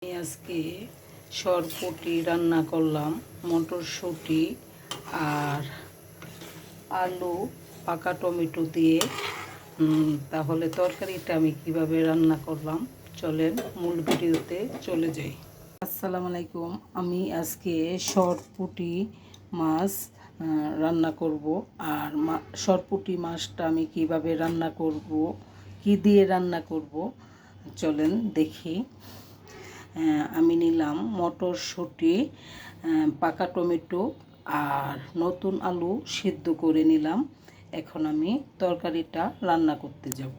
আমি আজকে সরপুঁটি রান্না করলাম, মটরশুঁটি আর আলু, পাকা টমেটো দিয়ে। তাহলে তরকারিটা আমি কিভাবে রান্না করলাম চলেন মূল ভিডিওতে চলে যাই। আসসালামু আলাইকুম। আমি আজকে সরপুঁটি মাছ রান্না করব। আর সরপুঁটি মাছটা আমি কিভাবে রান্না করব, কি দিয়ে রান্না করব চলেন দেখি। আমি নিলাম মটরশুঁটি, পাকা টমেটো আর নতুন আলু সিদ্ধ করে নিলাম। এখন আমি তরকারিটা রান্না করতে যাব।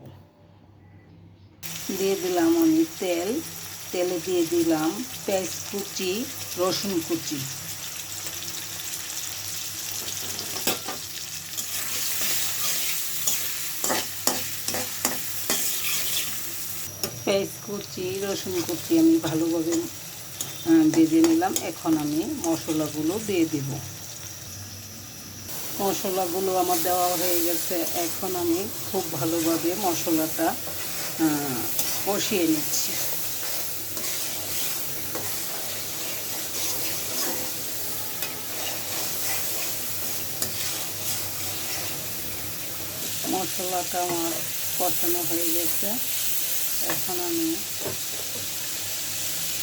দিয়ে দিলাম আমি তেলে দিয়ে দিলাম পেঁয়াজ কুচি, রসুন কুচি। পেঁয়াজ কুচি, রসুন কুচি আমি ভালোভাবে ভেজে নিলাম। এখন আমি মশলাগুলো দিয়ে দেব। মশলাগুলো আমার দেওয়া হয়ে গেছে। এখন আমি খুব ভালোভাবে মশলাটা কষিয়ে নিচ্ছি। মশলাটা আমার কষানো হয়ে গেছে। এখন আমি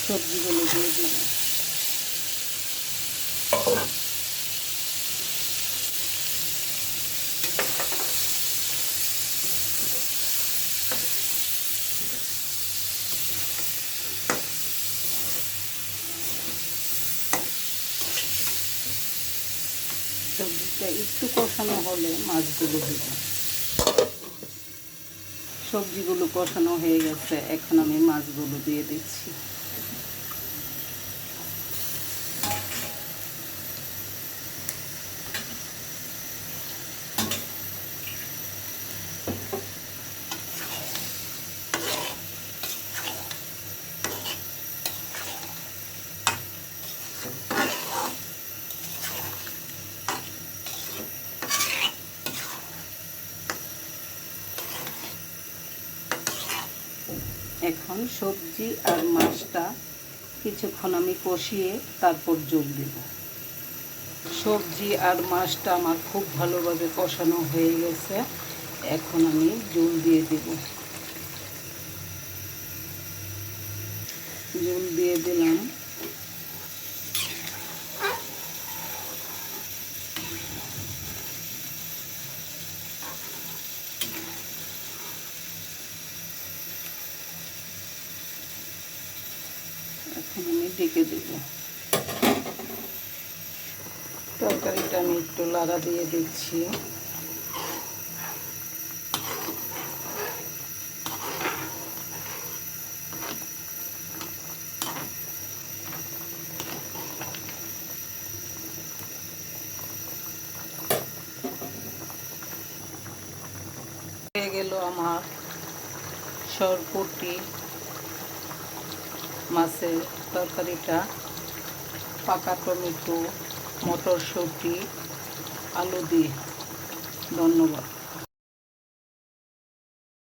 সবজিগুলো দিয়ে দেব। সবজিটা একটু কষানো হলে মাছগুলো দেব। সবজিগুলো কষানো হয়ে গেছে, এখন আমি মাছগুলো দিয়ে দিচ্ছি। এখন সবজি আর মাছটা কিছুক্ষণ আমি কষিয়ে তারপর জল দেব। সবজি আর মাছটা আমার খুব ভালোভাবে কষানো হয়ে গেছে। এখন আমি জল দিয়ে দেব। জল দিয়ে দিলাম। এখন আমি ঢেকে দেব। তরকারিটা আমি একটু লাড়া দিয়ে দিচ্ছি। হয়ে গেল আমার সরপুঁটি মাছের তরকারিটা। পাকা টমেটো, মটরশুঁটি, আলু দিয়ে। ধন্যবাদ।